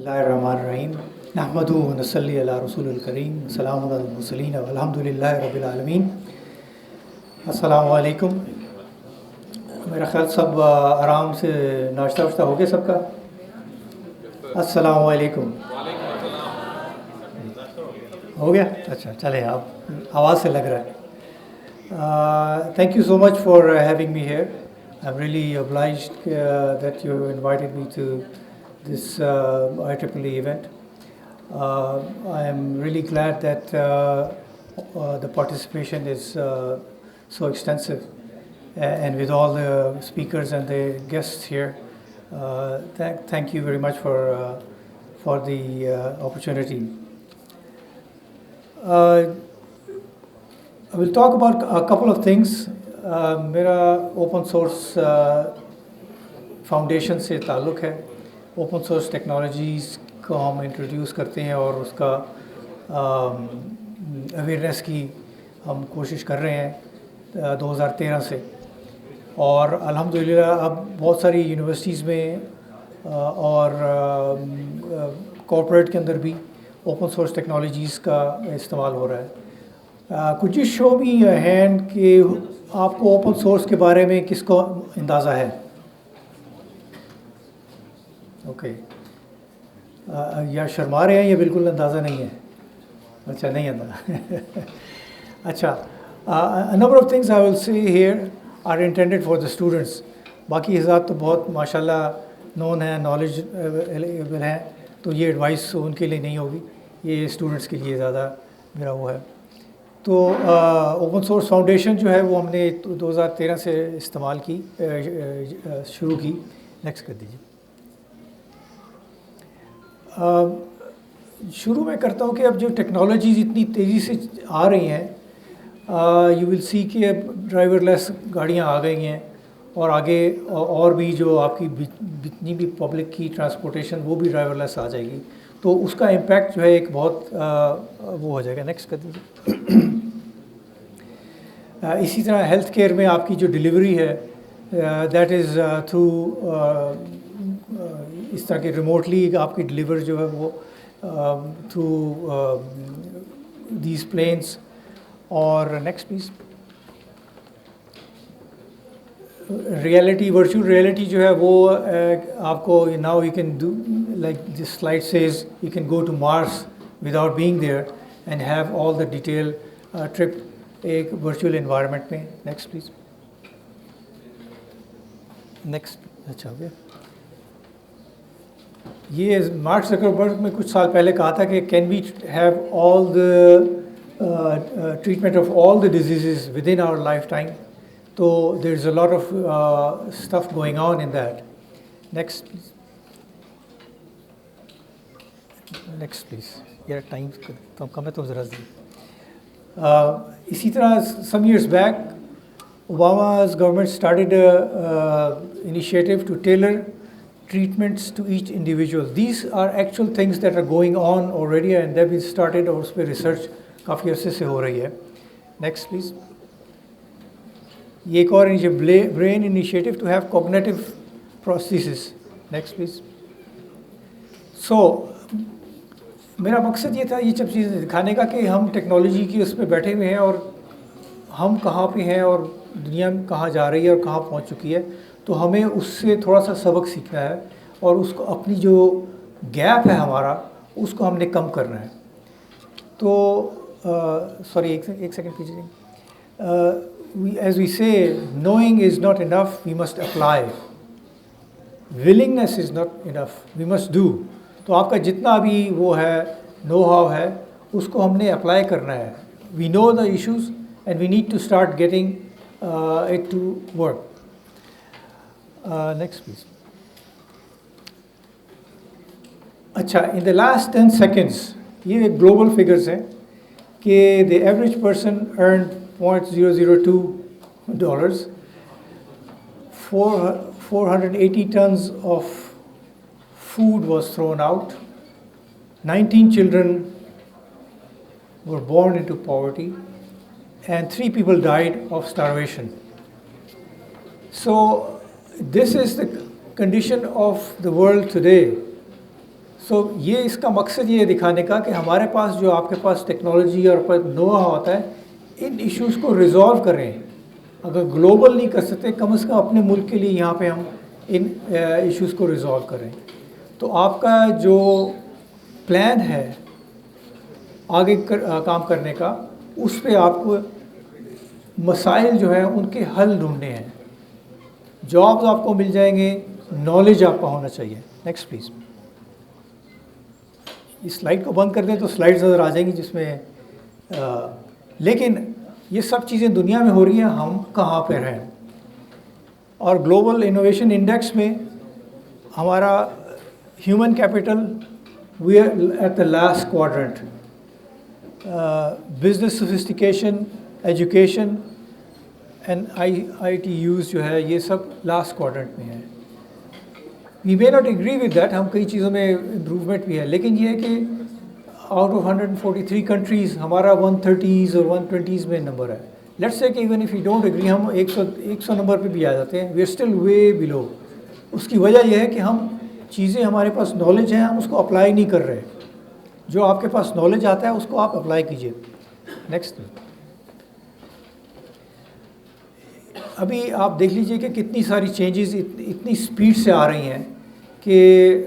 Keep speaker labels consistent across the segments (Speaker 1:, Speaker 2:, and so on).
Speaker 1: اللہ الرحمن الرحیم نحمدہ و نصلی علی رسول الکریم سلام علی المرسلین والحمد للہ رب العالمین. السلام علیکم. میرا خیال سب آرام سے ناشتہ واشتہ ہو گیا سب کا. السلام علیکم. ہو گیا؟ اچھا چلے آپ آواز سے لگ رہا ہے. Thank you so much for having me here. I am really obliged that you invited me to this IEEE event. I am really glad that the participation is so extensive, and with all the speakers and the guests here. Thank you very much for the opportunity. I will talk about a couple of things. میرا open source foundation سے تعلق ہے. Open source technologies کو ہم introduce کرتے ہیں اور اس کا اویئرنیس کی ہم کوشش کر رہے ہیں 2013 سے. اور الحمدللہ اب بہت ساری یونیورسٹیز میں اور کارپوریٹ کے اندر بھی اوپن سورس ٹیکنالوجیز کا استعمال ہو رہا ہے. Could you show me a hand کہ آپ کو اوپن سورس کے بارے میں کس کو اندازہ ہے؟ اوکے. یا شرما رہے ہیں یا بالکل اندازہ نہیں ہے؟ اچھا نہیں اندازہ. اچھا. A number of things I will say here are intended for the students. باقی حضرات تو بہت ماشاءاللہ نون ہیں، نالج اویلیبل ہیں، تو یہ ایڈوائس ان کے لیے نہیں ہوگی، یہ اسٹوڈنٹس کے لیے زیادہ میرا وہ ہے. تو اوپن سورس فاؤنڈیشن جو ہے وہ ہم نے 2013 سے استعمال کی، شروع کی. نیکسٹ کر دیجیے. شروع میں کرتا ہوں کہ اب جو ٹیکنالوجیز اتنی تیزی سے آ رہی ہیں، یو ول سی کہ اب ڈرائیور لیس گاڑیاں آ گئی ہیں، اور آگے اور بھی جو آپ کی جتنی بھی پبلک کی ٹرانسپورٹیشن وہ بھی ڈرائیور لیس آ جائے گی. تو اس کا امپیکٹ جو ہے ایک بہت وہ ہو جائے گا. نیکسٹ کر دیجیے. اسی طرح ہیلتھ کیئر میں آپ کی جو ڈلیوری ہے دیٹ از تھرو اس طرح کے ریموٹلی آپ کی ڈلیور جو ہے وہ تھرو دیز پلینس. اور next please. Reality, virtual reality جو ہے وہ آپ کو now you can do like this slide says you can go to Mars without being there and have all the detail trip ایک ورچوئل انوائرمنٹ میں. Next please. Next. اچھا ہو گیا. یہ مارک زکربرگ میں کچھ سال پہلے کہا تھا کہ can we have all the treatment of all the diseases within our lifetime. تو there is a lot of stuff going on in that. Next please. Next please. یار time تو کم ہے تو ذرا اسی طرح some years back Obama's government started a initiative to tailor treatments to each individual. These are actual things that are going on already and they've been started, اور اس پہ ریسرچ کافی عرصے سے ہو رہی ہے. Next please. یہ ایک اور brain initiative to have cognitive processes. Next please. So میرا مقصد یہ تھا یہ سب چیزیں دکھانے کا کہ ہم ٹیکنالوجی کی اس پہ بیٹھے ہوئے ہیں اور ہم کہاں پہ ہیں اور دنیا میں کہاں جا رہی ہے اور کہاں پہنچ چکی ہے. تو ہمیں اس سے تھوڑا سا سبق سیکھنا ہے اور اس کو اپنی جو گیپ ہے ہمارا اس کو ہم نے کم کرنا ہے. تو سوری ایک سیکنڈ کیجیے. As we say knowing is not enough, we must apply. Willingness is not enough, we must do. تو آپ کا جتنا بھی وہ ہے نو ہاؤ ہے اس کو ہم نے اپلائی کرنا ہے. We know the issues and we need to start getting it to work. Next please. اچھا. ان دا لاسٹ 10 seconds یہ گلوبل فگرس ہیں کہ the average person earned $0.002. 480 tons of food was thrown out. 19 children were born into poverty and 3 people died of starvation. So this is the condition of the world today. سو یہ اس کا مقصد یہ دکھانے کا کہ ہمارے پاس جو آپ کے پاس ٹیکنالوجی اور نو ہاؤ ہوتا ہے، ان ایشوز کو ریزالو کریں. اگر گلوبل نہیں کر سکتے، کم از کم اپنے ملک کے لیے یہاں پہ ہم ان ایشوز کو ریزالو کریں. تو آپ کا جو پلان ہے آگے کام کرنے کا، اس پہ آپ کو مسائل جو ہیں ان کے حل ڈھونڈنے ہیں. جابز آپ کو مل جائیں گے، نالج آپ کا ہونا چاہیے. Next please. اس سلائڈ کو بند کر دیں تو سلائڈز نظر آ جائیں گی جس میں لیکن یہ سب چیزیں دنیا میں ہو رہی ہیں، ہم کہاں پہ ہیں. اور گلوبل انوویشن انڈیکس میں ہمارا human capital we are at the last quadrant. Business sophistication, education and I T use جو ہے، یہ سب لاسٹ کوارٹرنٹ میں ہے. We may not agree with that, ہم کئی چیزوں میں امپروومنٹ بھی ہے، لیکن یہ ہے کہ آؤٹ آف 143 کنٹریز ہمارا 130s اور 120s میں نمبر ہے. لیٹس سے کہ even if you don't agree, ہم 100 نمبر پہ بھی آ جاتے ہیں، وی آر اسٹل وے بلو. اس کی وجہ یہ ہے کہ ہم چیزیں، ہمارے پاس نالج ہے، ہم اس کو اپلائی نہیں کر رہے. جو آپ کے پاس نالج آتا ہے اس کو آپ اپلائی کیجیے. نیکسٹ. ابھی آپ دیکھ لیجئے کہ کتنی ساری چینجز اتنی اسپیڈ سے آ رہی ہیں کہ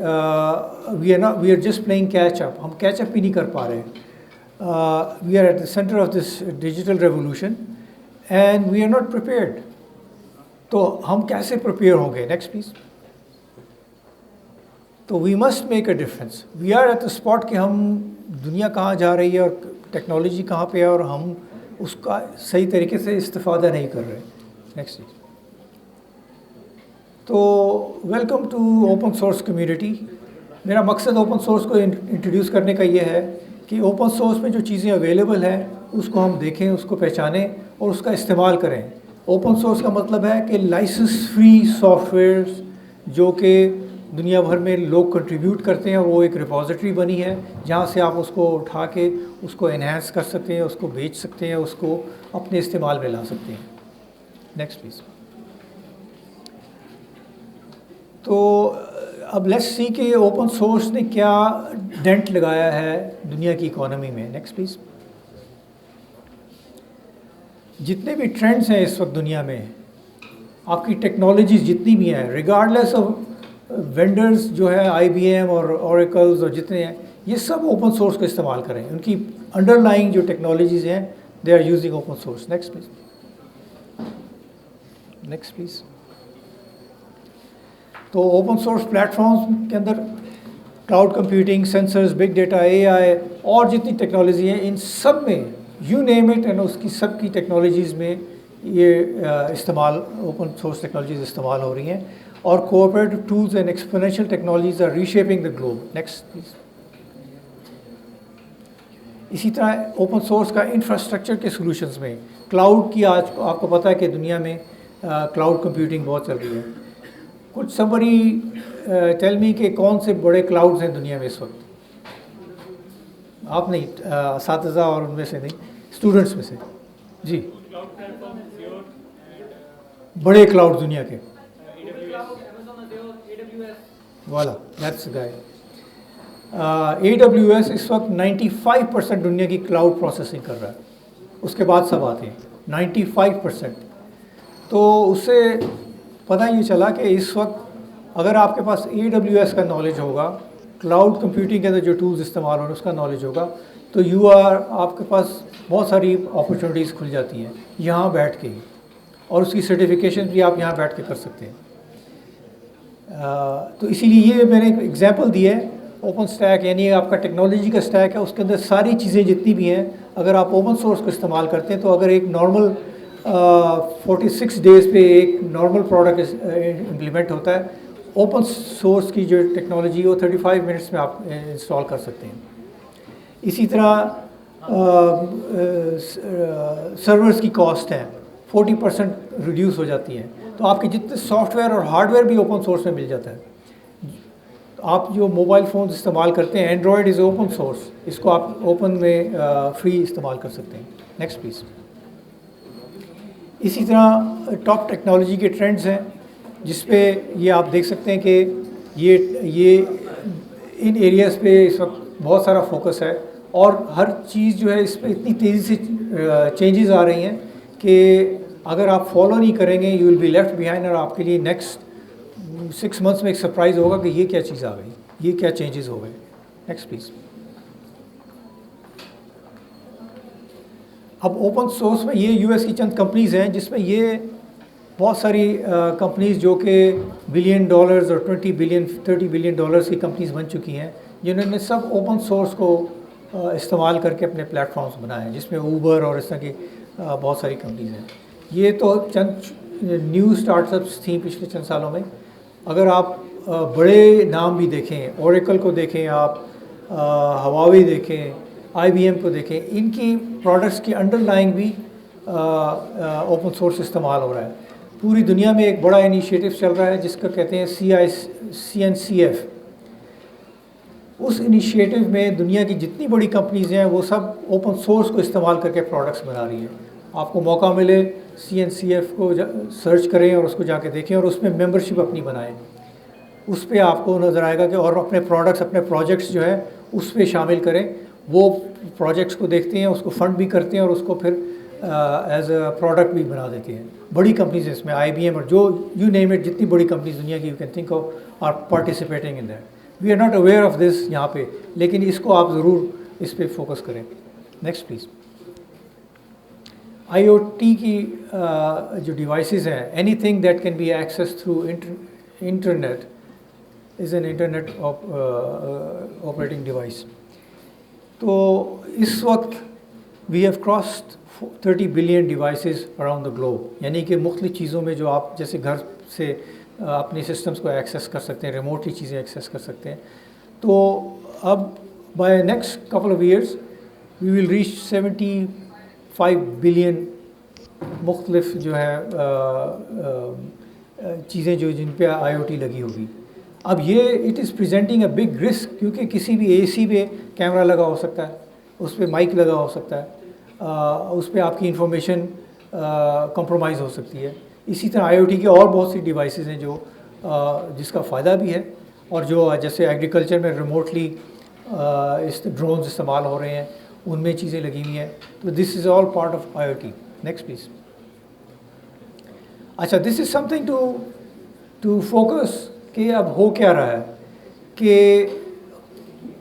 Speaker 1: we are just playing catch up. ہم کیچ اپ بھی نہیں کر پا رہے. We are at the centre of this digital revolution and we are not prepared. تو ہم کیسے پریپیئر ہوں گے؟ Next please. تو we must make a difference. We are at the spot کہ ہم دنیا کہاں جا رہی ہے اور ٹیکنالوجی کہاں پہ ہے، اور ہم اس کا صحیح طریقے سے استفادہ نہیں کر رہے. نیکسٹ. تو welcome to open source community. میرا مقصد اوپن سورس کو انٹروڈیوس کرنے کا یہ ہے کہ اوپن سورس میں جو چیزیں اویلیبل ہیں اس کو ہم دیکھیں، اس کو پہچانیں اور اس کا استعمال کریں. اوپن سورس کا مطلب ہے کہ لائسنس فری سافٹ ویئرس جو کہ دنیا بھر میں لوگ کنٹریبیوٹ کرتے ہیں، اور وہ ایک ریپوزیٹری بنی ہے جہاں سے آپ اس کو اٹھا کے اس کو انہینس کر سکتے ہیں، اس کو بیچ سکتے ہیں، اس کو اپنے استعمال میں لا سکتے ہیں. Next please. تو اب لیٹس سی کہ اوپن سورس نے کیا ڈینٹ لگایا ہے دنیا کی اکانومی میں. Next please. جتنے بھی ٹرینڈس ہیں اس وقت دنیا میں، آپ کی ٹیکنالوجیز جتنی بھی ہیں، ریگارڈلیس آف وینڈرز جو ہے آئی بی ایم اور اوریکلز اور جتنے ہیں، یہ سب اوپن سورس کا استعمال کریں. ان کی انڈر لائنگ جو ٹیکنالوجیز ہیں they are using open source. Next please. Next please. تو اوپن سورس پلیٹفارمس کے اندر cloud computing, sensors, big data, A I اور جتنی ٹیکنالوجی ہیں، ان سب میں یو نیم اٹ، اینڈ اس کی سب کی ٹیکنالوجیز میں یہ استعمال، اوپن سورس ٹیکنالوجیز استعمال ہو رہی ہیں. اور cooperative tools and exponential technologies are reshaping the globe. Next please. اسی طرح اوپن سورس کا انفراسٹرکچر کے سولوشنز میں کلاؤڈ کی، آج آپ کو پتہ ہے کہ دنیا میں کلاؤڈ کمپیوٹنگ بہت چل رہی ہے. کچھ سمبڈی ٹیل می کہ کون سے بڑے کلاؤڈز ہیں دنیا میں اس وقت؟ آپ نہیں، اساتذہ اور ان میں سے نہیں، اسٹوڈنٹس میں سے. جی، بڑے کلاؤڈ دنیا کے والا، that's guy. A W S اس وقت 95% دنیا کی کلاؤڈ پروسیسنگ کر رہا ہے. اس کے بعد سب آتے ہیں. 95%. تو اس سے پتہ یہ چلا کہ اس وقت اگر آپ کے پاس اے ڈبلیو ایس کا نالج ہوگا، کلاؤڈ کمپیوٹنگ کے اندر جو ٹولز استعمال ہو رہے ہیں اس کا نالج ہوگا، تو آپ کے پاس بہت ساری اپرچونیٹیز کھل جاتی ہیں یہاں بیٹھ کے ہی، اور اس کی سرٹیفکیشن بھی آپ یہاں بیٹھ کے کر سکتے ہیں. تو اسی لیے یہ میں نے ایک ایگزامپل دی ہے. اوپن اسٹیک یعنی آپ کا ٹیکنالوجی کا اسٹیک ہے، اس کے اندر ساری چیزیں جتنی بھی ہیں اگر آپ اوپن سورس کو استعمال کرتے ہیں، تو اگر ایک نارمل 46 ڈیز پہ ایک نارمل پروڈکٹ امپلیمنٹ ہوتا ہے، اوپن سورس کی جو ٹیکنالوجی وہ 35 منٹس میں آپ انسٹال کر سکتے ہیں. اسی طرح سرورز کی کاسٹ ہیں 40% ریڈیوس ہو جاتی ہیں. تو آپ کے جتنے سافٹ ویئر اور ہارڈ ویئر بھی اوپن سورس میں مل جاتا ہے. آپ جو موبائل فونز استعمال کرتے ہیں، اینڈرائڈ از اوپن سورس، اس کو آپ اوپن میں فری استعمال کر سکتے ہیں. Next please. اسی طرح ٹاپ ٹیکنالوجی کے ٹرینڈز ہیں جس پہ یہ آپ دیکھ سکتے ہیں کہ یہ ان ایریاز پہ اس وقت بہت سارا فوکس ہے، اور ہر چیز جو ہے اس پہ اتنی تیزی سے چینجز آ رہی ہیں کہ اگر آپ فالو نہیں کریں گے you will be left behind, اور آپ کے لیے نیکسٹ 6 months میں ایک سرپرائز ہوگا کہ یہ کیا چیز آ گئی، یہ کیا چینجز ہو گئے. Next please. اب اوپن سورس میں یہ یو ایس کی چند کمپنیز ہیں جس میں یہ بہت ساری کمپنیز جو کہ $1 billion اور 20 billion 30 billion ڈالرز کی کمپنیز بن چکی ہیں، جنہوں نے سب اوپن سورس کو استعمال کر کے اپنے پلیٹ فارمز بنائے ہیں، جس میں اوبر اور اس طرح کی بہت ساری کمپنیز ہیں. یہ تو چند نیو اسٹارٹ اپس تھیں پچھلے چند سالوں میں. اگر آپ بڑے نام بھی دیکھیں، اوریکل کو دیکھیں، آپ ہواوی دیکھیں، آئی بی ایم کو دیکھیں، ان کی پروڈکٹس کی انڈر لائنگ بھی اوپن سورس استعمال ہو رہا ہے. پوری دنیا میں ایک بڑا انیشیٹو چل رہا ہے جس کا کہتے ہیں CNCF. اس انیشیٹو میں دنیا کی جتنی بڑی کمپنیز ہیں وہ سب اوپن سورس کو استعمال کر کے پروڈکٹس بنا رہی ہیں. آپ کو موقع ملے CNCF کو سرچ کریں اور اس کو جا کے دیکھیں اور اس میں ممبرشپ اپنی بنائیں. اس پہ آپ کو نظر آئے گا کہ اور اپنے پروڈکٹس، اپنے پروجیکٹس جو ہے اس پہ شامل کریں. وہ پروجیکٹس کو دیکھتے ہیں، اس کو فنڈ بھی کرتے ہیں اور اس کو پھر ایز اے پروڈکٹ بھی بنا دیتے ہیں. بڑی کمپنیز اس میں IBM اور جو یو نیم اٹ، جتنی بڑی کمپنیز دنیا کی you can think of are participating in that. We are not aware of this یہاں پہ، لیکن اس کو آپ ضرور اس پہ فوکس کریں. Next please. IoT کی جو ڈیوائسیز ہیں، anything that can be access through internet is an internet operating device. تو اس وقت we have crossed 30 billion devices around the globe, یعنی کہ مختلف چیزوں میں جو آپ جیسے گھر سے اپنے سسٹمز کو ایکسیس کر سکتے ہیں، ریموٹلی چیزیں ایکسیس کر سکتے ہیں. تو اب by next couple of years we will reach 75 billion مختلف جو ہے چیزیں جو جن پہ IoT لگی ہوگی. اب یہ it is presenting a big risk, کیونکہ کسی بھی AC پہ کیمرہ لگا ہو سکتا ہے، اس پہ مائک لگا ہو سکتا ہے، اس پہ آپ کی انفارمیشن کمپرومائز ہو سکتی ہے. اسی طرح IoT کی اور بہت سی ڈیوائسیز ہیں جو جس کا فائدہ بھی ہے، اور جو جیسے ایگریکلچر میں ریموٹلی ڈرونز استعمال ہو رہے ہیں، ان میں چیزیں لگی ہوئی ہیں. تو this is all part of IoT. Next please. اچھا، this is something to focus کہ اب ہو کیا رہا ہے کہ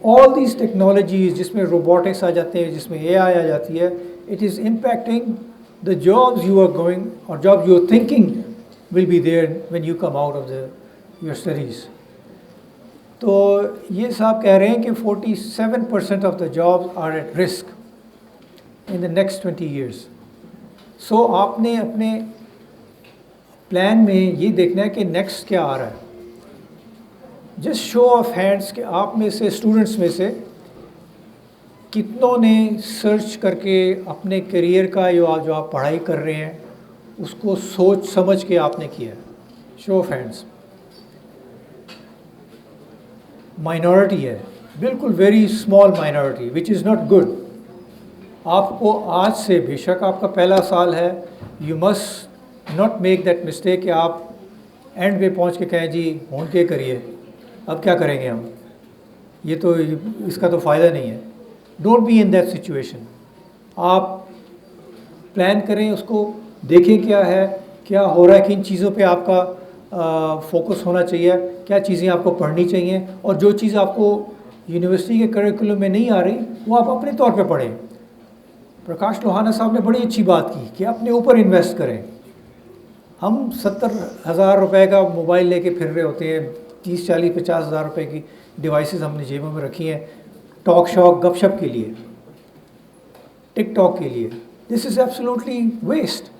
Speaker 1: آل دیز ٹیکنالوجیز جس میں روبوٹکس آ جاتے ہیں، جس میں AI آ جاتی ہے، it is impacting the jobs you are going اور job you are thinking will be there when you come out of your studies. تو یہ صاحب کہہ رہے ہیں کہ 47% of the jobs are at risk in the next 20 years. So آپ نے اپنے پلان میں یہ دیکھنا ہے کہ نیکسٹ کیا آ رہا ہے. جسٹ شو آف ہینڈس کہ آپ میں سے اسٹوڈنٹس میں سے کتنوں نے سرچ کر کے اپنے کیریئر کا جو آپ پڑھائی کر رہے ہیں اس کو سوچ سمجھ کے آپ نے کیا ہے. شو آف ہینڈس. مائنورٹی ہے، بالکل very small minority which is not good. آپ کو آج سے، بے شک آپ کا پہلا سال ہے، you must not make that mistake کہ آپ اینڈ پہ پہنچ کے کہیں جی ہون کے کریے، اب کیا کریں گے ہم، یہ تو اس کا تو فائدہ نہیں ہے. Don't be in that situation. آپ پلان کریں، اس کو دیکھیں کیا ہے، کیا ہو رہا ہے، کن چیزوں پہ آپ کا فوکس ہونا چاہیے، کیا چیزیں آپ کو پڑھنی چاہیے، اور جو چیز آپ کو یونیورسٹی کے کریکولم میں نہیں آ رہی وہ آپ اپنے طور پہ پڑھیں. پرکاش لوہانا صاحب نے بڑی اچھی بات کی کہ اپنے اوپر انویسٹ کریں. ہم 70,000 روپے کا موبائل لے کے پھر رہے ہوتے ہیں، 30 40 50 ہزار روپے کی ڈیوائسیز ہم نے جیبوں میں رکھی ہیں ٹاک شاک گپ شپ کے لیے، ٹک ٹاک کے لیے. This is absolutely waste.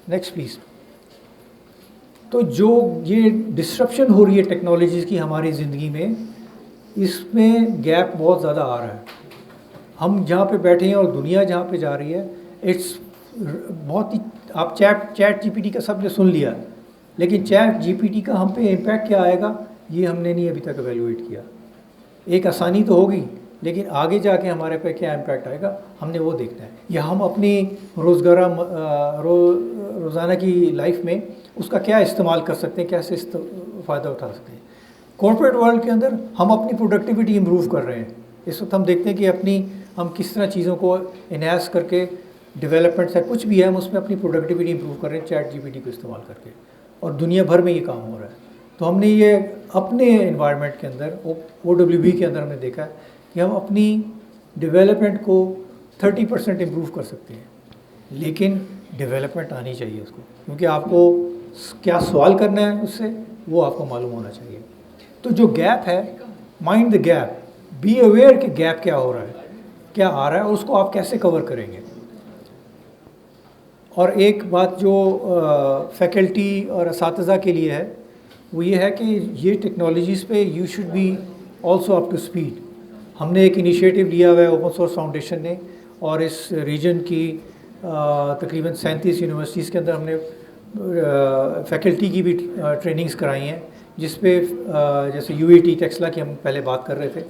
Speaker 1: Next please. تو جو یہ ڈسرپشن ہو رہی ہے ٹیکنالوجیز کی ہماری زندگی میں، اس میں گیپ بہت زیادہ آ رہا ہے. ہم جہاں پہ بیٹھے ہیں اور دنیا جہاں پہ جا رہی ہے، اٹس بہت ہی، آپ چیٹ GPT کا سب نے سن لیا، لیکن چیٹ GPT کا ہم پہ امپیکٹ کیا آئے گا یہ ہم نے نہیں ابھی تک ایویلویٹ کیا. ایک آسانی تو ہوگی، لیکن آگے جا کے ہمارے پہ کیا امپیکٹ آئے گا ہم نے وہ دیکھنا ہے. یا ہم اپنی روزانہ کی لائف میں اس کا کیا استعمال کر سکتے ہیں، کیسے فائدہ اٹھا سکتے ہیں. کارپوریٹ ورلڈ کے اندر ہم اپنی پروڈکٹیوٹی امپروو کر رہے ہیں. اس وقت ہم دیکھتے ہیں کہ ہم کس طرح چیزوں کو انہینس کر کے ڈیولپمنٹ ہے کچھ بھی ہے ہم اس میں اپنی پروڈکٹیوٹی امپروو کر رہے ہیں چیٹ جی پی ٹی کو استعمال کر کے, اور دنیا بھر میں یہ کام ہو رہا ہے. تو ہم نے یہ اپنے انوائرمنٹ کے اندر او ڈبلیو بی کے اندر ہم نے دیکھا کہ ہم اپنی ڈیولپمنٹ کو 30% امپروو کر سکتے ہیں, لیکن ڈیولپمنٹ آنی چاہیے اس کو, کیونکہ آپ کو کیا سوال کرنا ہے اس سے وہ آپ کو معلوم ہونا چاہیے. تو جو گیپ ہے, mind the gap, be aware کہ گیپ کیا ہو رہا ہے, کیا آ رہا ہے, اور اس کو آپ کیسے کور کریں گے. اور ایک بات جو فیکلٹی اور اساتذہ کے لیے ہے وہ یہ ہے کہ یہ ٹیکنالوجیز پہ you should be also up to speed. ہم نے ایک انیشیٹو لیا ہوا ہے اوپن سورس فاؤنڈیشن نے, اور اس ریجن کی تقریباً 37 یونیورسٹیز کے اندر ہم نے فیکلٹی کی بھی ٹریننگز کرائی ہیں, جس پہ جیسے یو اے ٹی ٹیکسلا کی ہم پہلے بات کر رہے تھے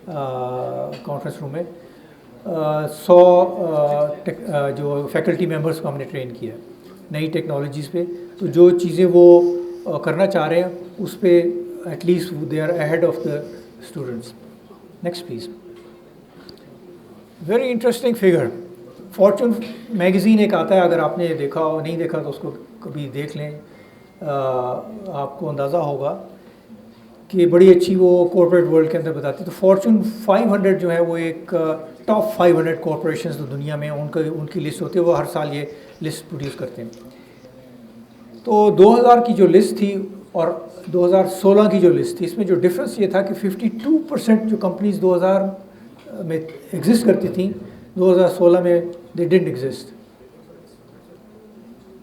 Speaker 1: کانفرنس روم میں, 100 جو فیکلٹی ممبرس کو ہم نے ٹرین کیا نئی ٹیکنالوجیز پہ. تو جو چیزیں وہ کرنا چاہ رہے ہیں اس پہ at least they are ahead of the students. Next please. Very interesting figure, fortune magazine ایک آتا ہے, اگر آپ نے دیکھا ہو نہیں دیکھا تو اس کو کبھی دیکھ لیں, آپ کو اندازہ ہوگا کہ بڑی اچھی وہ کارپوریٹ ورلڈ کے اندر بتاتی ہے. تو فارچون 500 جو ہے وہ ایک ٹاپ 500 کارپوریشنز جو دنیا میں ان کی لسٹ ہوتی ہے, وہ ہر سال یہ لسٹ پروڈیوس کرتے ہیں. تو 2000 کی جو لسٹ تھی اور 2016 کی جو لسٹ تھی, اس میں جو ڈفرینس یہ تھا کہ 52% جو کمپنیز 2000 میں ایگزسٹ کرتی تھیں 2016 میں they didn't exist.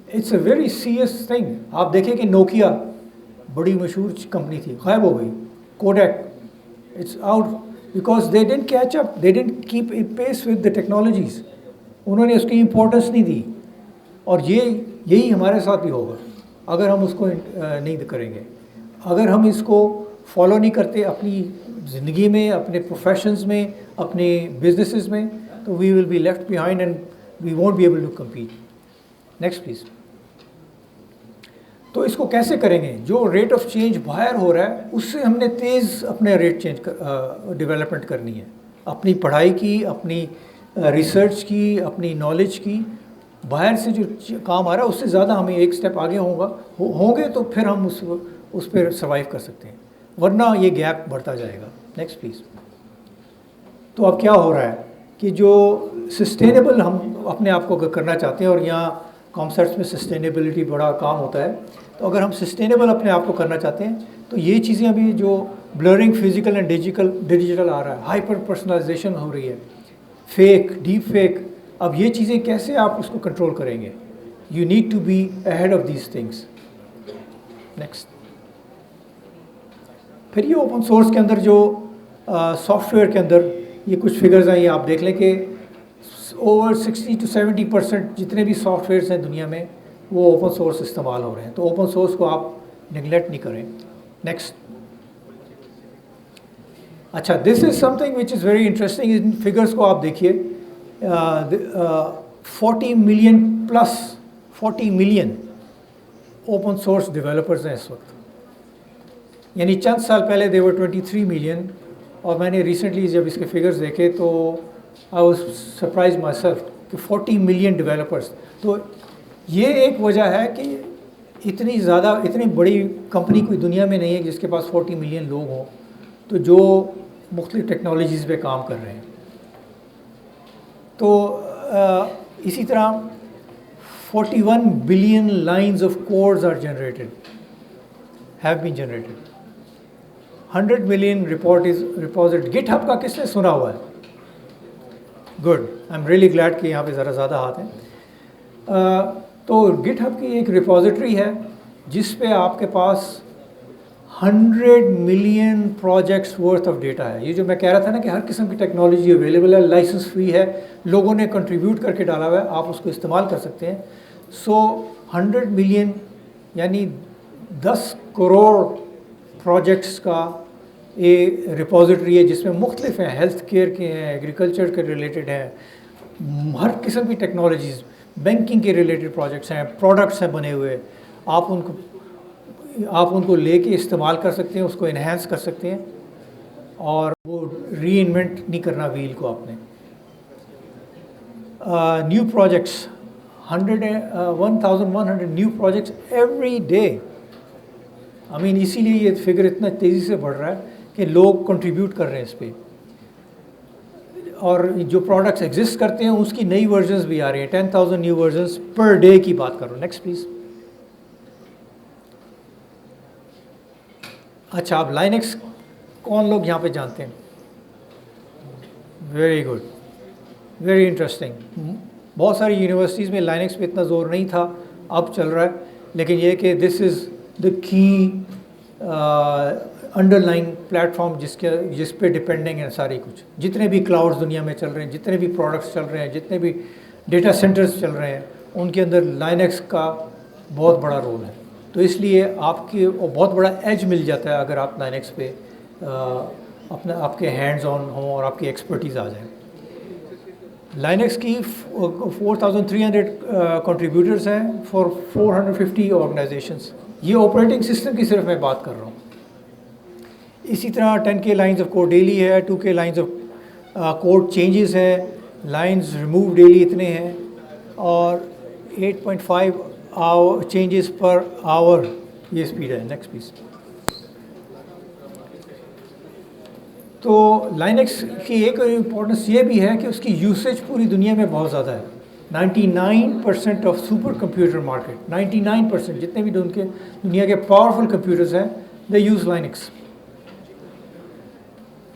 Speaker 1: It's a very serious thing. آپ دیکھیں کہ نوکیا بڑی مشہور کمپنی تھی, غائب ہو گئی. Kodak it's out because they didn't catch up, they didn't keep a pace with the technologies. انہوں نے اس کی امپورٹنس نہیں دی, اور یہی ہمارے ساتھ بھی ہوگا اگر ہم اس کو نہیں کریں گے, اگر ہم اس کو فالو نہیں کرتے اپنی زندگی میں, اپنے پروفیشنز میں, اپنے بزنسز میں, تو we will be left behind and we won't be able to compete. Next please. تو اس کو کیسے کریں گے؟ جو ریٹ آف چینج باہر ہو رہا ہے اس سے ہم نے تیز اپنے ریٹ چینج ڈیولپمنٹ کرنی ہے, اپنی پڑھائی کی, اپنی ریسرچ کی, اپنی نالج کی. باہر سے جو کام آ رہا ہے اس سے زیادہ ہمیں ایک سٹیپ آگے ہوں گے تو پھر ہم اس پہ سروائیو کر سکتے ہیں, ورنہ یہ گیپ بڑھتا جائے گا. Next please. تو اب کیا ہو رہا ہے کہ جو سسٹینیبل ہم اپنے آپ کو کرنا چاہتے ہیں, اور یہاں کانسیپٹس میں سسٹینیبلٹی بڑا کام ہوتا ہے, تو اگر ہم سسٹینیبل اپنے آپ کو کرنا چاہتے ہیں تو یہ چیزیں ابھی جو بلرنگ فزیکل اینڈ ڈیجیٹل آ رہا ہے, ہائپر پرسنلائزیشن ہو رہی ہے, فیک, ڈیپ فیک, اب یہ چیزیں کیسے آپ اس کو کنٹرول کریں گے؟ You need to be ahead of these things. Next. پھر یہ اوپن سورس کے اندر جو سافٹ ویئر کے اندر یہ کچھ فگرز ہیں, یہ آپ دیکھ لیں کہ اوور 60 to 70% جتنے بھی سافٹ ویئرس ہیں دنیا میں وہ اوپن سورس استعمال ہو رہے ہیں. تو اوپن سورس کو آپ نگلیکٹ نہیں کریں. نیکسٹ. اچھا, this is something which is very interesting. ان فگرس کو آپ دیکھیے, 40 million plus 40 million open source developers ہیں اس وقت, یعنی چند سال پہلے دے ور 23 ملین, اور میں نے ریسنٹلی جب اس کے فگرز دیکھے تو I was surprise my self کہ 40 ملین ڈیولپرز. تو یہ ایک وجہ ہے کہ اتنی بڑی کمپنی کوئی دنیا میں نہیں ہے جس کے پاس 40 ملین لوگ ہوں تو جو مختلف ٹیکنالوجیز پہ کام کر رہے ہیں. تو اسی طرح 41 billion lines of codes are generated, have been generated. 100 million repository. GitHub کا کس نے سنا ہوا ہے؟ Good, I am really glad کہ یہاں پہ ذرا زیادہ ہاتھ ہیں. تو گٹ ہب کی ایک ریپوزیٹری ہے جس پہ آپ کے پاس 100 million projects worth of data ہے. یہ جو میں کہہ رہا تھا نا کہ ہر قسم کی ٹیکنالوجی اویلیبل ہے, لائسنس فری ہے, لوگوں نے کنٹریبیوٹ کر کے ڈالا ہوا ہے, آپ اس کو استعمال کر سکتے ہیں. سو 100 ملین یعنی 10 کروڑ پروجیکٹس کا یہ ریپوزیٹری ہے جس میں مختلف ہیں, ہیلتھ کیئر کے ہیں, ایگریکلچر کے ریلیٹڈ ہیں, ہر قسم کی ٹیکنالوجیز, بینکنگ کے ریلیٹڈ پروجیکٹس ہیں, پروڈکٹس ہیں بنے ہوئے. آپ ان کو آپ ان کو لے کے استعمال کر سکتے ہیں, اس کو انہینس کر سکتے ہیں, اور وہ ری انوینٹ نہیں کرنا ویل کو آپ نے. New projects 1100 new projects every day. I mean اسی لیے یہ فگر اتنا تیزی سے بڑھ رہا ہے کہ لوگ کنٹریبیوٹ کر رہے ہیں اس پہ, اور جو پروڈکٹس ایگزسٹ کرتے ہیں اس کی نئی ورژنز بھی آ رہی ہیں. 10,000 نیو ورژنز پر ڈے کی بات کر رہا ہوں. Next please. اچھا, آپ لائنکس کون لوگ یہاں پہ جانتے ہیں؟ Very good, very interesting. بہت ساری یونیورسٹیز میں لائنکس پہ اتنا زور نہیں تھا, اب چل رہا ہے. لیکن یہ کہ دس از دا کی انڈر لائن پلیٹ فارم جس پہ ڈپینڈنگ ہے ساری کچھ. جتنے بھی کلاؤڈز دنیا میں چل رہے ہیں, جتنے بھی پروڈکٹس چل رہے ہیں, جتنے بھی ڈیٹا سینٹرز چل رہے ہیں, ان کے اندر لائنکس کا بہت بڑا رول ہے. تو اس لیے آپ کی بہت بڑا ایج مل جاتا ہے اگر آپ لائنکس پہ آپ کے ہینڈز آن ہوں اور آپ کی ایکسپرٹیز آ جائیں. لائنکس کی 4,300 کنٹریبیوٹرز ہیں فار 450 آرگنائزیشنس. یہ آپریٹنگ سسٹم کی صرف میں بات کر رہا ہوں. اسی طرح 10K lines of code daily ہے, 2K lines of code changes ہیں, لائنز ریموو ڈیلی اتنے ہیں, اور 8.5 چینجز پر آور یہ اسپیڈ ہے. Next please. تو لائنکس کی ایک امپورٹنس یہ بھی ہے کہ اس کی یوسیج پوری دنیا میں بہت زیادہ ہے. 99% آف سپر کمپیوٹر مارکیٹ, 99% جتنے بھی دنیا کے پاورفل کمپیوٹرز ہیں, they use Linux.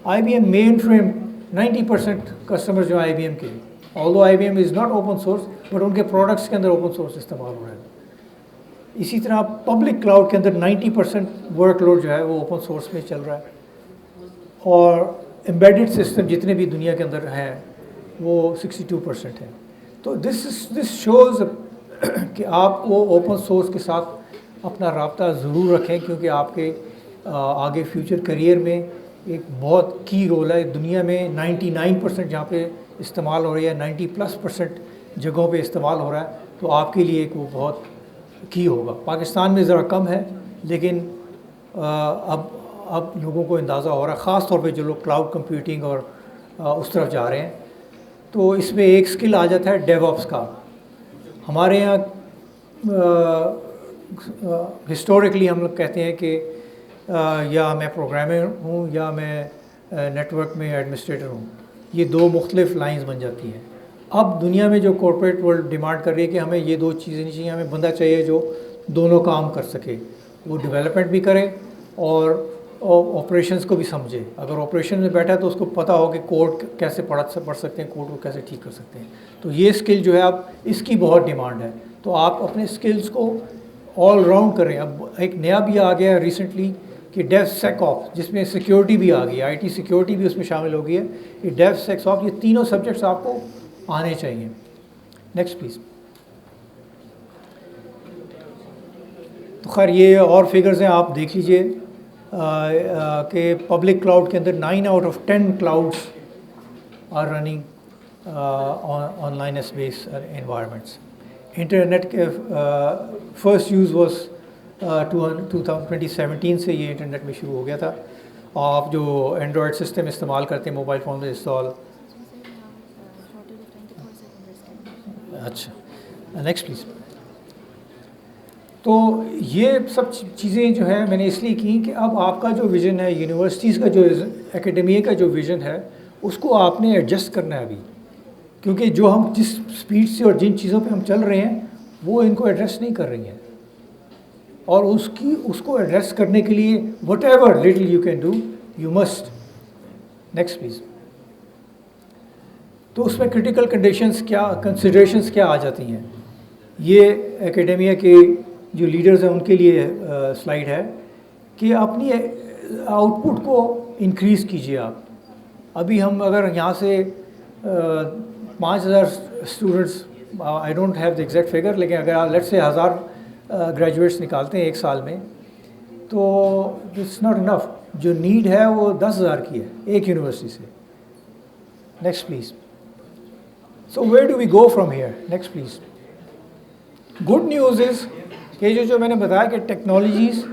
Speaker 1: I B M mainframe 90% customer جو آئی بی ایم کے, although I B M is not open source, but ان کے پروڈکٹس کے اندر اوپن سورس استعمال ہو رہا ہے. اسی طرح پبلک کلاؤڈ کے اندر 90% ورک لوڈ جو ہے وہ اوپن سورس میں چل رہا ہے, اور ایمبیڈڈ سسٹم جتنے بھی دنیا کے اندر ہیں وہ 62% ہیں. تو دس شوز کہ آپ کو اوپن سورس کے ساتھ اپنا رابطہ ضرور رکھیں, کیونکہ آپ کے آگے فیوچر کریئر میں ایک بہت کی رول ہے. دنیا میں 99% جہاں پہ استعمال ہو رہی ہے, 90+% جگہوں پہ استعمال ہو رہا ہے, تو آپ کے لیے ایک وہ بہت کی ہوگا. پاکستان میں ذرا کم ہے, لیکن اب لوگوں کو اندازہ ہو رہا ہے, خاص طور پہ جو لوگ کلاؤڈ کمپیوٹنگ اور اس طرف جا رہے ہیں. تو اس میں ایک اسکل آ جاتا ہے ڈیو آپس کا. ہمارے یہاں ہسٹوریکلی ہم لوگ کہتے ہیں کہ یا میں پروگرامر ہوں یا میں نیٹ ورک میں ایڈمنسٹریٹر ہوں. یہ دو مختلف لائنز بن جاتی ہیں. اب دنیا میں جو کارپوریٹ ورلڈ ڈیمانڈ کر رہی ہے کہ ہمیں یہ دو چیزیں نہیں چاہیے, ہمیں بندہ چاہیے جو دونوں کام کر سکے, وہ ڈیولپمنٹ بھی کرے اور آپریشنس کو بھی سمجھے. اگر آپریشن میں بیٹھا ہے تو اس کو پتہ ہو کہ کوڈ کیسے پڑھ سکتے ہیں, کوڈ کو کیسے ٹھیک کر سکتے ہیں. تو یہ اسکل جو ہے اب اس کی بہت ڈیمانڈ ہے. تو آپ اپنے اسکلس کو آل راؤنڈ کریں. اب ایک نیا بھی آ گیا ہے ریسنٹلی کہ ڈیو سیک آپس, جس میں سیکیورٹی بھی آ گئی, آئی ٹی سیکیورٹی بھی اس میں شامل ہو گئی ہے. یہ ڈیو سیک آپس, یہ تینوں سبجیکٹس آپ کو آنے چاہیے. Next please. تو خیر یہ اور فگرز ہیں, آپ دیکھ لیجئے کہ پبلک کلاؤڈ کے اندر 9 out of 10 clouds are running on line base environments. Internet کے فرسٹ یوز واز 2017 سے یہ انٹرنیٹ میں شروع ہو گیا تھا. آپ جو اینڈرائڈ سسٹم استعمال کرتے ہیں موبائل فون میں انسٹال. اچھا نیکسٹ پلیز. تو یہ سب چیزیں جو ہیں میں نے اس لیے کی کہ اب آپ کا جو ویژن ہے, یونیورسٹیز کا جو اکیڈمیا کا جو ویژن ہے, اس کو آپ نے ایڈجسٹ کرنا ہے ابھی, کیونکہ جو ہم جس سپیڈ سے اور جن چیزوں پہ ہم چل رہے ہیں وہ ان کو ایڈریس نہیں کر رہی ہیں. اور اس کو ایڈریس کرنے کے لیے what ever little you can do you must. Next please. تو اس میں کرٹیکل کنسیڈریشنس کیا آ جاتی ہیں. یہ اکیڈمیا کے جو لیڈرز ہیں ان کے لیے سلائیڈ ہے کہ اپنی آؤٹ پٹ کو انکریز کیجیے آپ. ابھی ہم اگر یہاں سے 5,000 students, I don't have the exact figure, لیکن اگر آپ لیٹ سے 1,000 گریجویٹس نکالتے ہیں ایک سال میں, تو اٹس ناٹ انف. جو نیڈ ہے وہ 10,000 کی ہے ایک یونیورسٹی سے. Next please. So where do we go from here. Next please. Good news is کہ جو میں نے بتایا کہ technologies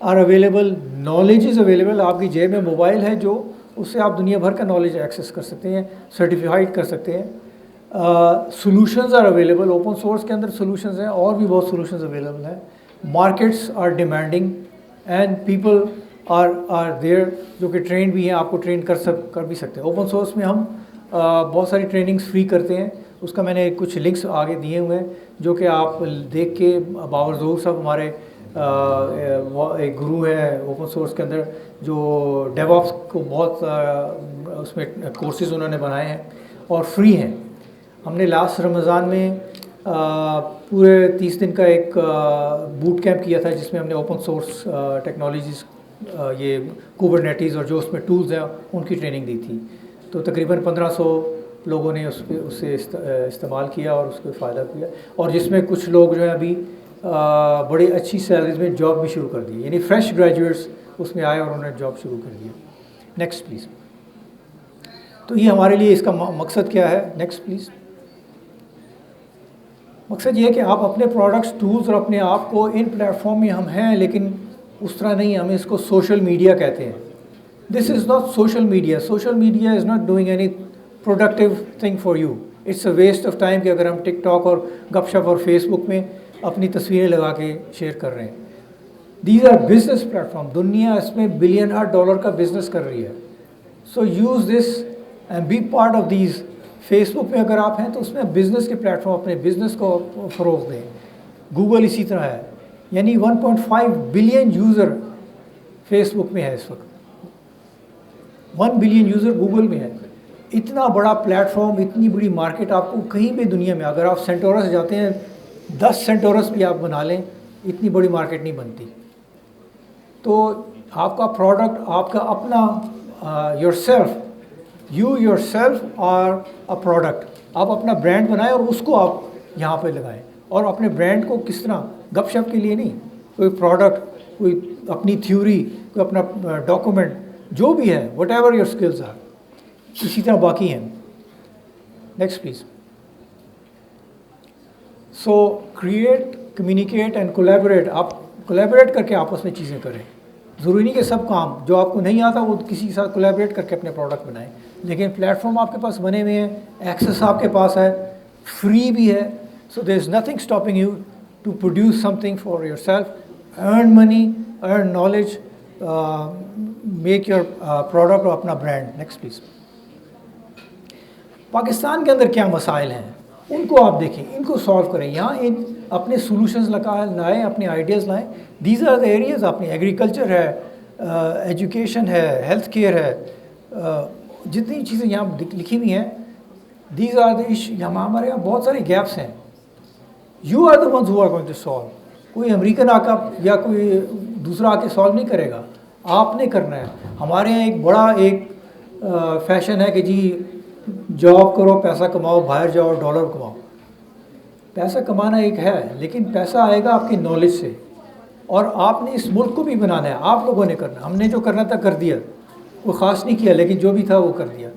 Speaker 1: are available, knowledge is available. آپ کی جیب میں موبائل ہے جو اس سے آپ دنیا بھر کا نالج ایکسیس کر سکتے ہیں, سرٹیفائڈ کر سکتے ہیں. Solutions are available, open source کے اندر سولوشنز ہیں, اور بھی بہت سولوشنز اویلیبل ہیں. Markets are demanding and people are there جو کہ ٹرین بھی ہیں, آپ کو ٹرین کر بھی سکتے ہیں. اوپن سورس میں ہم بہت ساری ٹریننگز فری کرتے ہیں, اس کا میں نے کچھ لنکس آگے دیے ہوئے ہیں جو کہ آپ دیکھ کے, باور ظہور صاحب ہمارے ایک گرو ہے اوپن سورس کے اندر جو ڈیو آپس کو بہت اس میں کورسز انہوں نے بنائے ہیں اور فری ہیں. ہم نے لاسٹ رمضان میں پورے 30 دن کا ایک بوٹ کیمپ کیا تھا جس میں ہم نے اوپن سورس ٹیکنالوجیز, یہ کوبرنیٹیز اور جو اس میں ٹولز ہیں ان کی ٹریننگ دی تھی. تو تقریباً 1500 لوگوں نے اس سے استعمال کیا اور اس کو فائدہ کیا, اور جس میں کچھ لوگ جو ہے ابھی بڑی اچھی سیلریز میں جاب بھی شروع کر دی, یعنی فریش گریجویٹس اس میں آئے اور انہوں نے جاب شروع کر دیا. Next please. تو یہ ہمارے لیے اس کا مقصد کیا ہے. Next please. مقصد یہ ہے کہ آپ اپنے پروڈکٹس, ٹولز اور اپنے آپ کو ان پلیٹ فارم میں ہم ہیں, لیکن اس طرح نہیں, ہم اس کو سوشل میڈیا کہتے ہیں. This is not social media. Social media is not doing any productive thing for you. It's a waste of time کہ اگر ہم ٹک ٹاک اور گپ شپ اور فیس بک میں اپنی تصویریں لگا کے شیئر کر رہے ہیں. These are business platform. دنیا اس میں $1 بلین کا بزنس کر رہی ہے. So use this and be part of these. Facebook میں اگر آپ ہیں تو اس میں بزنس کے پلیٹ فارم, اپنے بزنس کو فروغ دیں. گوگل اسی طرح ہے, یعنی 1.5 بلین یوزر فیس بک میں ہے اس وقت, 1 بلین یوزر گوگل میں ہے. اتنا بڑا پلیٹ فارم, اتنی بڑی مارکیٹ آپ کو کہیں بھی دنیا میں, اگر آپ سینٹورس جاتے ہیں 10 سینٹورس بھی آپ بنا لیں, اتنی بڑی مارکیٹ نہیں بنتی. تو آپ کا پروڈکٹ, آپ کا اپنا yourself, yourself are a product. آپ اپنا برانڈ بنائیں اور اس کو آپ یہاں پہ لگائیں. اور اپنے برانڈ کو کس طرح, گپ شپ کے لیے نہیں, کوئی پروڈکٹ, کوئی اپنی تھیوری, کوئی اپنا ڈاکومنٹ, جو بھی ہے, whatever your skills are, اسی طرح باقی ہیں. Next please. So create, communicate and collaborate. آپ کولیبوریٹ کر کے آپس میں چیزیں کریں. ضروری نہیں کہ سب کام جو آپ کو نہیں آتا وہ کسی کے ساتھ کولیبوریٹ کر کے اپنے پروڈکٹ بنائیں, لیکن پلیٹ فارم آپ کے پاس بنے ہوئے ہیں, ایکسیس آپ کے پاس ہے, فری بھی ہے. So there is nothing stopping you to produce something for yourself, earn money, earn knowledge, make your product اور اپنا برانڈ. Next please. پاکستان کے اندر کیا مسائل ہیں ان کو آپ دیکھیں, ان کو سالو کریں. یہاں ان اپنے سولوشنز لائیں, اپنے آئیڈیاز لائیں. These are the areas. اپنے ایگریکلچر ہے, ایجوکیشن ہے, ہیلتھ کیئر ہے, جتنی چیزیں یہاں لکھی ہوئی ہیں, دیز آر دا ایشو. ہمارے یہاں بہت سارے گیپس ہیں. You are the ones who are going to solve. کوئی امریکن آ کر یا کوئی دوسرا آ کے سالو نہیں کرے گا, آپ نے کرنا ہے. ہمارے یہاں ایک بڑا فیشن ہے کہ جی جاب کرو, پیسہ کماؤ, باہر جاؤ, ڈالر کماؤ. پیسہ کمانا ایک ہے, لیکن پیسہ آئے گا آپ کی نالج سے, اور آپ نے اس ملک کو بھی بنانا ہے. آپ لوگوں نے کرنا. ہم نے جو کرنا تھا کر دیا, کوئی خاص نہیں کیا, لیکن جو بھی تھا وہ کر دیا.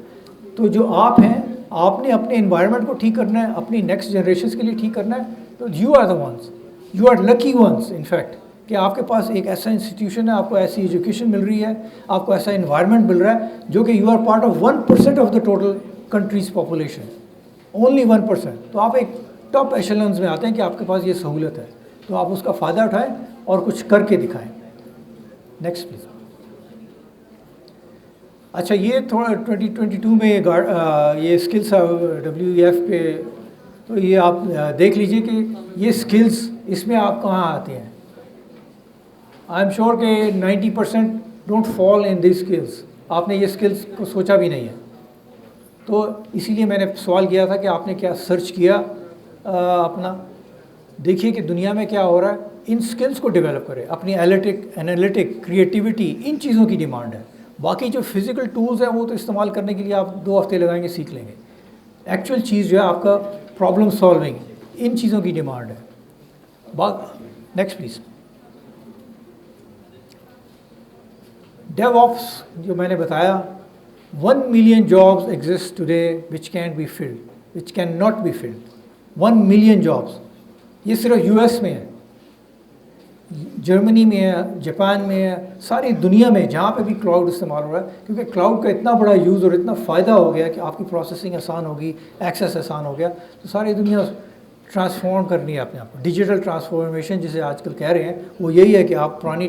Speaker 1: تو جو آپ ہیں, آپ نے اپنے انوائرمنٹ کو ٹھیک کرنا ہے, اپنی نیکسٹ جنریشنس کے لیے ٹھیک کرنا ہے. تو you are the ones, you are lucky ones in fact, کہ آپ کے پاس ایک ایسا انسٹیٹیوشن ہے, آپ کو ایسی ایجوکیشن مل رہی ہے, آپ کو ایسا انوائرمنٹ مل رہا ہے جو کہ you are part of 1% of the total countries population, only 1%. تو آپ ایک ٹاپ ایشلنز میں آتے ہیں کہ آپ کے پاس یہ سہولت ہے, تو آپ اس کا فائدہ اٹھائیں اور کچھ کر کے دکھائیں. Next please. اچھا, یہ تھوڑا 2022 میں یہ اسکلس WEF پہ, تو یہ آپ دیکھ لیجئے کہ یہ اسکلز اس میں آپ کہاں آتے ہیں. آئی ایم شیور کہ 90% don't fall in these skills. آپ نے یہ اسکلز کو سوچا بھی نہیں ہے. تو اسی لیے میں نے سوال کیا تھا کہ آپ نے کیا سرچ کیا اپنا. دیکھیے کہ دنیا میں کیا ہو رہا ہے, ان اسکلز کو ڈیولپ کرے. اپنی انالیٹک, کریٹیوٹی, ان چیزوں کی ڈیمانڈ ہے. باقی جو فزیکل ٹولز ہیں وہ تو استعمال کرنے کے لیے آپ 2 ہفتے لگائیں گے, سیکھ لیں گے. ایکچوئل چیز جو ہے آپ کا پرابلم سالونگ, ان چیزوں کی ڈیمانڈ ہے. Next please. ڈیو آپس جو میں نے بتایا, 1 million jobs exist today which can be filled, which can not be filled. 1 million jobs, یہ صرف US میں ہے. جرمنی میں ہے, جاپان میں ہے, ساری دنیا میں جہاں پہ بھی کلاؤڈ استعمال ہو رہا ہے, کیونکہ کلاؤڈ کا اتنا بڑا یوز اور اتنا فائدہ ہو گیا کہ آپ کی پروسیسنگ آسان ہوگی, ایکسیس آسان ہو گیا, تو ساری دنیا ٹرانسفارم کرنی ہے اپنے آپ کو. ڈیجیٹل ٹرانسفارمیشن جسے آج کل کہہ رہے ہیں وہ یہی ہے کہ آپ پرانی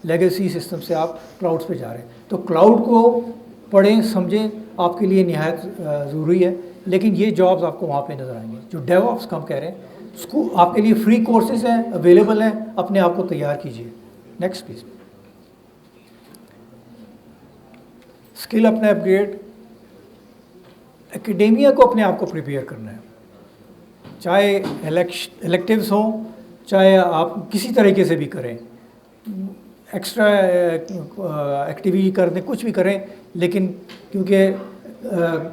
Speaker 1: لیگیسی سسٹم سے آپ کلاؤڈ پہ جا رہے ہیں. تو کلاؤڈ کو پڑھیں سمجھیں, آپ کے لیے نہایت ضروری ہے. لیکن یہ جابز آپ کو وہاں پہ نظر آئیں گے جو ڈیو آپس کا ہم کہہ رہے ہیں. اس کو آپ کے لیے فری کورسز ہیں, اویلیبل ہیں, اپنے آپ کو تیار کیجیے. Next please. اسکل اپنے اپ گریڈ, اکیڈیمیا کو اپنے آپ کو پریپیئر کرنا ہے, چاہے الیکٹیوز ہوں, چاہے آپ کسی طریقے سے بھی کریں, ایکسٹرا ایکٹیویٹی کر دیں, کچھ بھی کریں, لیکن کیونکہ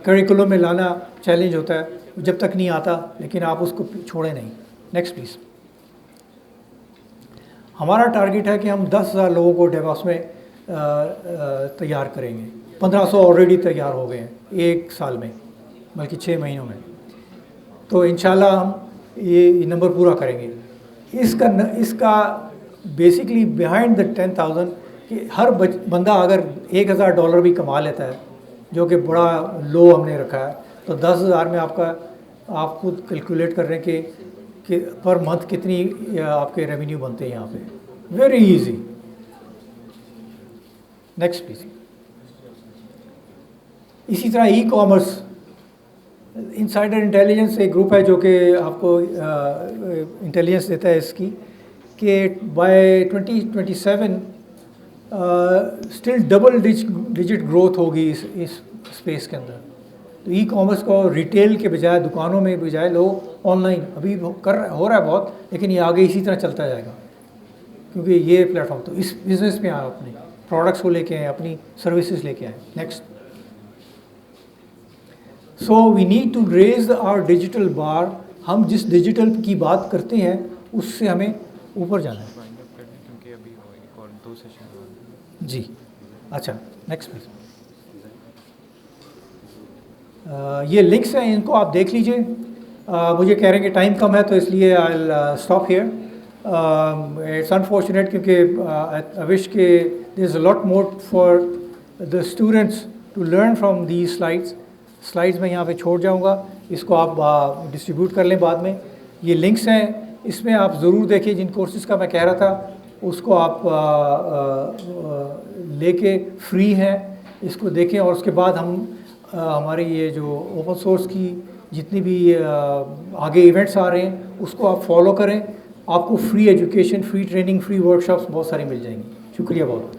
Speaker 1: کریکولم میں لانا چیلنج ہوتا ہے جب تک نہیں آتا, لیکن آپ اس کو چھوڑیں نہیں. Next please. ہمارا ٹارگیٹ ہے کہ ہم 10,000 لوگوں کو ڈیواس میں تیار کریں گے. 1,500 آلریڈی تیار ہو گئے ہیں ایک سال میں, بلکہ 6 مہینوں میں. تو انشاءاللہ ہم یہ نمبر پورا کریں گے. اس کا بیسکلی بیہائنڈ دا 10,000 کہ ہر بندہ اگر $1,000 بھی کما لیتا ہے, جو کہ بڑا لو ہم نے رکھا ہے, تو 10,000 میں آپ خود کیلکولیٹ کر رہے ہیں کہ پر منتھ کتنی آپ کے ریونیو بنتے ہیں یہاں پہ. Very easy. Next please. اسی طرح ای کامرس, انسائڈر انٹیلیجنس ایک گروپ ہے جو کہ آپ کو انٹیلیجنس دیتا ہے اس کی کہ by 2027 still double digit growth ہوگی اس اسپیس کے اندر. تو ای کامرس کو ریٹیل کے بجائے, دکانوں میں بجائے لوگ آن لائن ابھی ہو رہا ہے بہت, لیکن یہ آگے اسی طرح چلتا جائے گا کیونکہ یہ پلیٹ فارم. تو اس بزنس میں آپ اپنے پروڈکٹس کو لے کے آئیں, اپنی سروسز لے کے آئیں. Next. So we need to raise our digital bar. ہم جس ڈیجیٹل کی بات کرتے ہیں اس سے ہمیں اوپر جانا ہے. جی اچھا. Next please. یہ لنکس ہیں, ان کو آپ دیکھ لیجئے. مجھے کہہ رہے ہیں کہ ٹائم کم ہے تو اس لیے I will stop here. It's unfortunate کیونکہ آئی وش کہ there is a lot more for the students to learn from these slides میں یہاں پہ چھوڑ جاؤں گا, اس کو آپ ڈسٹریبیوٹ کر لیں بعد میں. یہ لنکس ہیں, اس میں آپ ضرور دیکھیں جن کورسز کا میں کہہ رہا تھا, اس کو آپ لے کے فری ہیں, اس کو دیکھیں. اور اس کے بعد ہم ہماری یہ جو اوپن سورس کی جتنی بھی آگے ایونٹس آ رہے ہیں اس کو آپ فالو کریں. آپ کو free education, free training, free workshops بہت ساری مل جائیں گی. شکریہ بہت.